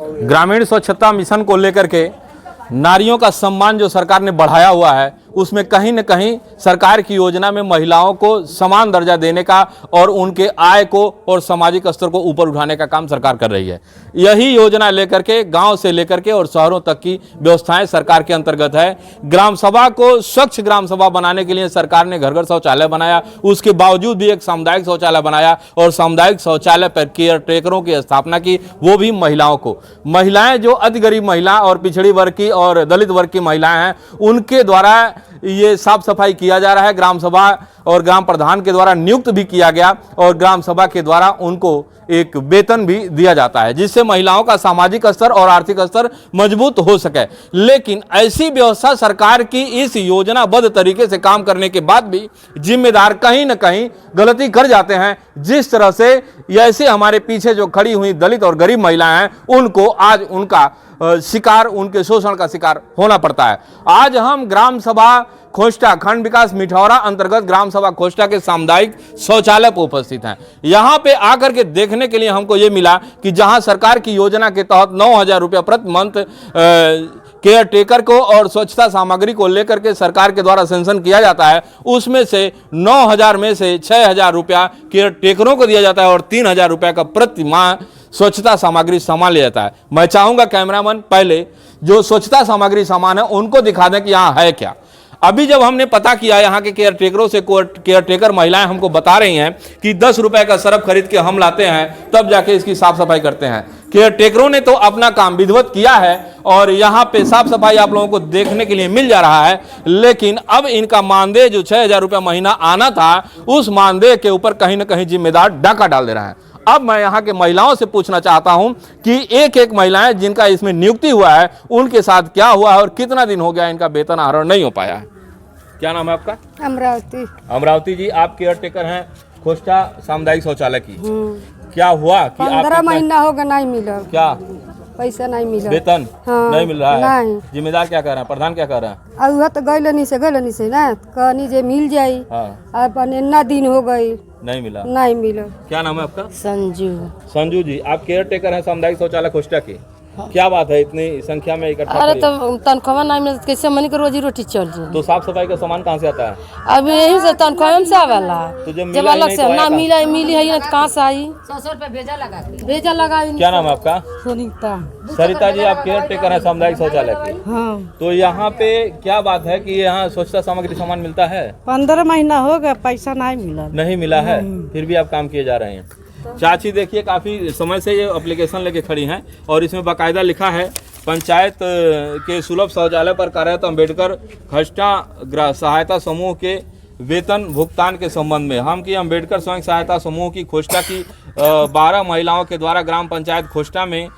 ग्रामीण स्वच्छता मिशन को लेकर के नारियों का सम्मान जो सरकार ने बढ़ाया हुआ है, उसमें कहीं न कहीं सरकार की योजना में महिलाओं को समान दर्जा देने का और उनके आय को और सामाजिक स्तर को ऊपर उठाने का काम सरकार कर रही है। यही योजना लेकर के गांव से लेकर के और शहरों तक की व्यवस्थाएं सरकार के अंतर्गत है। ग्राम सभा को स्वच्छ ग्राम सभा बनाने के लिए सरकार ने घर घर शौचालय बनाया, उसके बावजूद भी एक सामुदायिक शौचालय बनाया और सामुदायिक शौचालय पर केयर टेकरों की स्थापना की, वो भी महिलाओं को। महिलाएं जो अति गरीब महिला और पिछड़ी वर्ग की और दलित वर्ग की महिलाएं हैं, उनके द्वारा ये साफ सफाई किया जा रहा है। ग्राम सभा और ग्राम प्रधान के द्वारा नियुक्त भी किया गया और ग्राम सभा के द्वारा उनको एक वेतन भी दिया जाता है, जिससे महिलाओं का सामाजिक स्तर और आर्थिक स्तर मजबूत हो सके। लेकिन ऐसी व्यवस्था सरकार की इस योजनाबद्ध तरीके से काम करने के बाद भी जिम्मेदार कहीं न कहीं गलती कर जाते हैं। जिस तरह से ऐसे हमारे पीछे जो खड़ी हुई दलित और गरीब महिलाएं हैं, उनको आज उनका शिकार, उनके शोषण का शिकार होना पड़ता है। आज हम ग्राम सभा खोष्टा, खंड विकास मिठौरा अंतर्गत ग्राम सभा खोष्टा के सामुदायिक शौचालय पर उपस्थित हैं। यहाँ पे आकर के देखने के लिए हमको ये मिला कि जहाँ सरकार की योजना के तहत 9,000 रुपया प्रति मंथ केयर टेकर को और स्वच्छता सामग्री को लेकर के सरकार के द्वारा सेंक्शन किया जाता है, उसमें से 9,000 में से 6,000 रुपया केयर टेकरों को दिया जाता है और 3,000 रुपया का प्रति माह स्वच्छता सामग्री सामान लिया जाता है। मैं चाहूंगा कैमरामैन पहले जो स्वच्छता सामग्री सामान है उनको दिखा दें कि यहाँ है क्या। अभी जब हमने पता किया यहाँ के केयर टेकरों से, केयर टेकर महिलाएं हमको बता रही हैं कि 10 रुपए का सरफ खरीद के हम लाते हैं, तब जाके इसकी साफ सफाई करते हैं। केयर टेकरों ने तो अपना काम विधिवत किया है और यहाँ पे साफ सफाई आप लोगों को देखने के लिए मिल जा रहा है। लेकिन अब इनका मानदेय जो 6,000 रुपया महीना आना था, उस मानदेय के ऊपर कहीं ना कहीं जिम्मेदार डाका डाल दे रहा है। अब मैं यहाँ के महिलाओं से पूछना चाहता हूं कि एक एक महिलाएं जिनका इसमें नियुक्ति हुआ है, उनके साथ क्या हुआ है और कितना दिन हो गया इनका वेतन आहरण नहीं हो पाया है। क्या नाम है आपका? अमरावती। अमरावती जी, आप केयर टेकर हैं खोष्टा सामुदायिक शौचालय की। क्या हुआ कि 15 महीना हो गया नहीं मिला, क्या पैसा नहीं मिला, वेतन नहीं मिल रहा है? नहीं। जिम्मेदार क्या कह रहे हैं, प्रधान क्या कह रहे हैं? अब तो गैलनी से ना कहनी जे मिल जाई। अपन इतना दिन हो गई नहीं मिला। क्या नाम है आपका? संजू। संजू जी, आप केयर टेकर हैं सामुदायिक शौचालय खोष्टा की। क्या बात है इतनी संख्या में इकट्ठा? अरे तो तनख्वाह नहीं मिलता, कैसे मनी के रोजी रोटी चल रही? तो साफ सफाई का सामान कहाँ से आता है? अब यही से तनख्वाह से आवेला। तो जब अलग से ना मिली है ना, कहाँ से आई? 100 रुपया भेजा लगा। क्या नाम है आपका? सुनीता। सरिता जी, आप केयर टेकर हैं सामुदायिक शौचालय की। हाँ। तो यहाँ पे क्या बात है कि यहाँ स्वच्छता सामग्री सामान मिलता है? 15 महीना हो गया, पैसा नहीं मिला है, फिर भी आप काम किए जा रहे हैं। चाची देखिए, काफी समय से ये एप्लीकेशन लेके खड़ी हैं और इसमें बाकायदा लिखा है पंचायत के सुलभ शौचालय पर कार्यरत अम्बेडकर खोष्टा सहायता समूह के वेतन भुगतान के संबंध में। हम की अम्बेडकर स्वयं सहायता समूह की खोष्टा की 12 महिलाओं के द्वारा ग्राम पंचायत खोष्टा में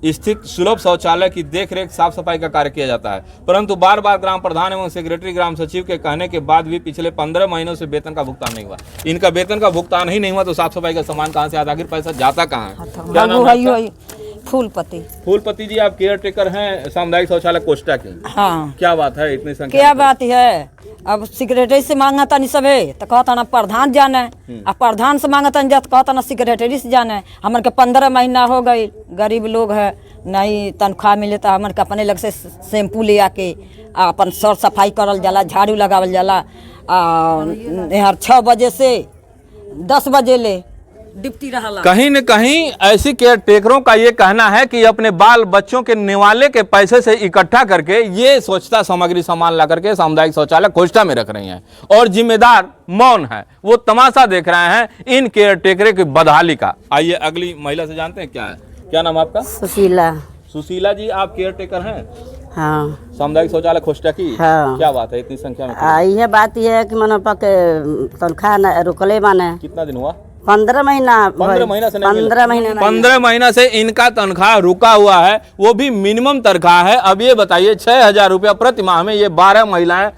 स्थित सुलभ शौचालय की देखरेख साफ सफाई का कार्य किया जाता है, परंतु बार बार ग्राम प्रधान एवं सेक्रेटरी ग्राम सचिव के कहने के बाद भी पिछले 15 महीनों से वेतन का भुगतान नहीं हुआ। इनका वेतन का भुगतान ही नहीं हुआ तो साफ सफाई का सामान कहाँ से आता? आखिर पैसा जाता कहाँ है? क्या नाम है? फूलपति जी, आप केयर टेकर हैं सामुदायिक शौचालय कोष्टा के। हाँ। क्या बात है इतनी संख्या? क्या बात है, अब सेक्रेटरी से मांगा था नहीं सबे तो कहता ना प्रधान जाने, अब प्रधान से मांगा था नहीं तो कहता ना सेक्रेटरी से जाने। हमारे के 15 महीना हो गई, गरीब लोग है, नहीं तनख्वाह मिले तो हमारे के अपने लग से शैम्पू ले आके अपन सर सफाई करल जाला, झाड़ू लगावल जाला। यहाँ 6 बजे से 10 बजे ले डिप्टी रहला। कहीं न कहीं ऐसी केयर टेकरों का ये कहना है कि अपने बाल बच्चों के निवाले के पैसे से इकट्ठा करके ये स्वच्छता सामग्री सामान ला करके सामुदायिक शौचालय खोष्टा में रख रही हैं और जिम्मेदार मौन है, वो तमाशा देख रहे हैं इन केयर टेकरे की बदहाली का। आइए अगली महिला से जानते हैं क्या है। क्या नाम आपका? सुशीला। सुशीला जी, आप केयर टेकर हैं? हाँ। सामुदायिक शौचालय खोष्टा की। हाँ। क्या बात है इतनी संख्या में? यह बात यह है कि मन तनख्वाह रुकले माने। कितना दिन हुआ? 15 महीना। 15 महीना से 15 महीना से इनका तनख्वाह रुका हुआ है, वो भी मिनिमम तनख्वाह है। अब ये बताइए 6,000 रुपया प्रति माह में ये 12 महिलाएं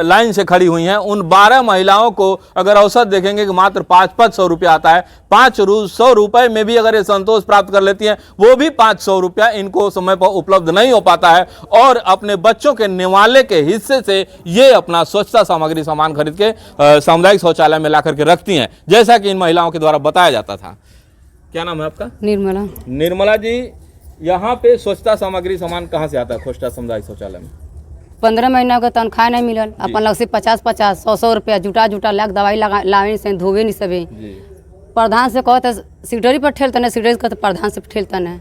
लाइन से खड़ी हुई हैं। उन 12 महिलाओं को अगर औसत देखेंगे कि मात्र 500 रुपया आता है, 500 रुपए में भी अगर ये संतोष प्राप्त कर लेती हैं, वो भी 500 रुपया इनको समय पर उपलब्ध नहीं हो पाता है और अपने बच्चों के निवाले के हिस्से से ये अपना स्वच्छता सामग्री सामान खरीद के सामुदायिक शौचालय में ला करके रखती हैं, जैसा कि इन महिलाओं के द्वारा बताया जाता था। क्या नाम है आपका? निर्मला। निर्मला जी, यहाँ पे स्वच्छता सामग्री सामान कहाँ से आता है खोस्टा सामुदायिक शौचालय में? 15 महीना का तनख्वाह नहीं मिलल, अपन लग से 50-50 100 रुपया जुटा लाख दवाई लावे से धोवे नहीं सभी। प्रधान से कहते सिक्योरिटी पर ठेलता नहीं, सिक्योरिटी कहते प्रधान से ठेलता नहीं।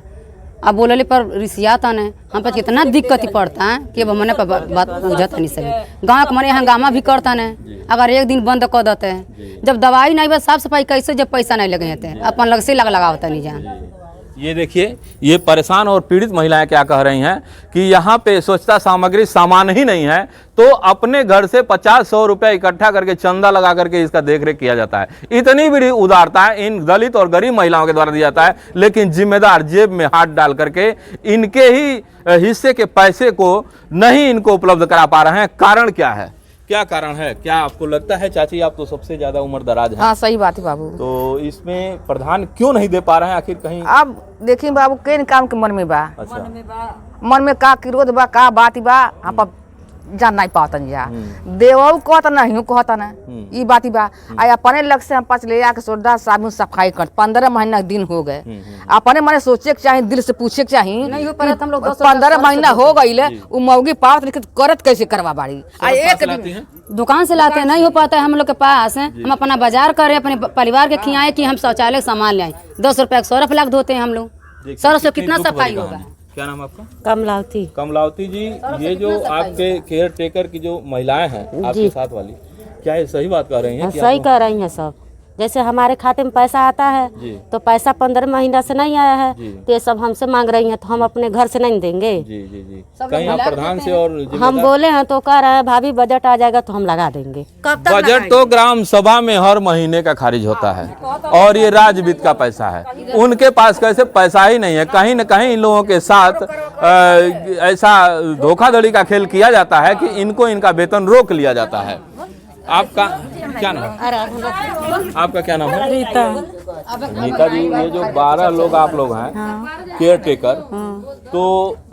अब बोलले पर रिसियाता नहीं, हम पर कितना दिक्कत ही पड़ता है कि अब मने पर बात बुझता नहीं सभी। गाँव के मने हंगामा भी करता नहीं, अगर एक दिन बंद कर देते हैं। जब दवाई नहीं बस साफ सफाई कैसे, जब पैसा नहीं लगे हैं अपन लग से लगावता नहीं जान। ये देखिए, ये परेशान और पीड़ित महिलाएं क्या कह रही हैं कि यहाँ पे स्वच्छता सामग्री सामान ही नहीं है, तो अपने घर से 50-100 रुपया इकट्ठा करके चंदा लगा करके इसका देखरेख किया जाता है। इतनी बड़ी उदारता इन दलित और गरीब महिलाओं के द्वारा दिया जाता है, लेकिन जिम्मेदार जेब में हाथ डाल करके इनके ही हिस्से के पैसे को नहीं इनको उपलब्ध करा पा रहे हैं। कारण क्या है, क्या कारण है? क्या आपको लगता है चाची, आप तो सबसे ज्यादा उम्र दराज है? हाँ सही बात है बाबू। तो इसमें प्रधान क्यों नहीं दे पा रहे हैं आखिर? कहीं अब देखिए बाबू के काम के मन में बा, अच्छा मन में का विरोध बा, का बात बा, हम पर जान नहीं पातन जा देवऊ कहता नहीं कहता ना, ई बात बा। आ अपने लग से हम पाँच ले आके सोडा साबुन सफाई कर 15 महीना दिन हो गए। अपने मने सोचे के चाहिए, दिल से पूछे के चाहिए। नहीं हो पाया हम लोग 15 महीना हो गई, उ मौगी पावत लेकिन करत कैसे करवा बाड़ी? आ एक दिन दुकान से लाते हैं, नहीं हो पाता है हम लोग के पास। हम अपना बाजार करें, अपने परिवार के खियाए कि हम शौचालय सामान ले आए। 10 रुपया का सर्फ लाख धोते हैं हम लोग। सर्फ से कितना सफाई होगा? क्या नाम आपका? कमलावती। कमलावती जी, ये जो आपके केयर टेकर की जो महिलाएं हैं आपके साथ वाली, क्या ये सही बात कह रही हैं? सही कह रही हैं सब। जैसे हमारे खाते में पैसा आता है तो पैसा 15 महीना से नहीं आया है, तो ये सब हमसे मांग रही हैं, तो हम अपने घर से नहीं देंगे। जी जी जी, कहीं आप प्रधान से और हम बोले हैं तो कह रहे हैं भाभी बजट आ जाएगा तो हम लगा देंगे। बजट तो ग्राम सभा में हर महीने का खारिज होता है, और ये राज्य वित्त का पैसा है। उनके पास कैसे पैसा ही नहीं है। कहीं न कहीं इन लोगों के साथ ऐसा धोखाधड़ी का खेल किया जाता है कि इनको इनका वेतन रोक लिया जाता है। आपका क्या नाम है? आपका क्या नाम है? रीता। नीता जी, ये जो 12 लोग आप लोग हैं केयर टेकर, तो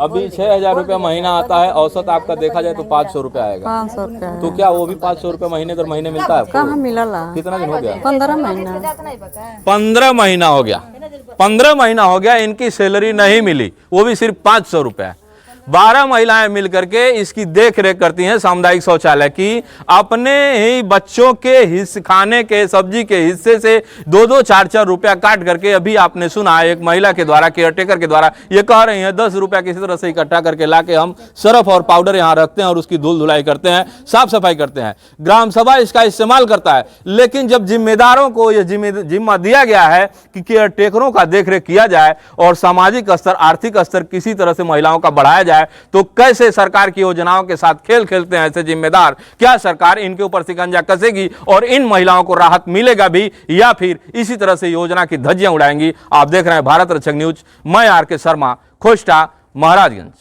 अभी 6,000 रुपया महीना आता है औसत। आपका देखा जाए तो 500 रुपया आएगा। 500 रुपया। तो क्या वो भी 500 रुपया महीने दर महीने मिलता है? कहाँ मिलला? कितना दिन हो गया? 15 महीना। 15 महीना हो गया। 15 महीना हो गया, इनकी सैलरी नहीं मिली, वो भी सिर्फ 500 रुपया। 12 महिलाएं मिलकर के इसकी देख रेख करती हैं सामुदायिक शौचालय की। अपने ही बच्चों के हिस्से, खाने के सब्जी के हिस्से से 2-2 4-4 रुपया काट करके, अभी आपने सुना एक महिला के द्वारा, केयर टेकर के द्वारा, ये कह रही हैं 10 रुपया किसी तरह से इकट्ठा करके लाके हम सर्फ और पाउडर यहाँ रखते हैं और उसकी धुल धुलाई करते हैं, साफ सफाई करते हैं। ग्राम सभा इसका इस्तेमाल करता है, लेकिन जब जिम्मेदारों को यह जिम्मा दिया गया है कि केयर टेकरों का देख रेख किया जाए और सामाजिक स्तर, आर्थिक स्तर किसी तरह से महिलाओं का बढ़ाया, तो कैसे सरकार की योजनाओं के साथ खेल खेलते हैं ऐसे जिम्मेदार? क्या सरकार इनके ऊपर शिकंजा कसेगी और इन महिलाओं को राहत मिलेगा भी, या फिर इसी तरह से योजना की धज्जियां उड़ाएंगी? आप देख रहे हैं भारत रक्षक न्यूज। मैं आर के शर्मा, खोस्टा, महाराजगंज।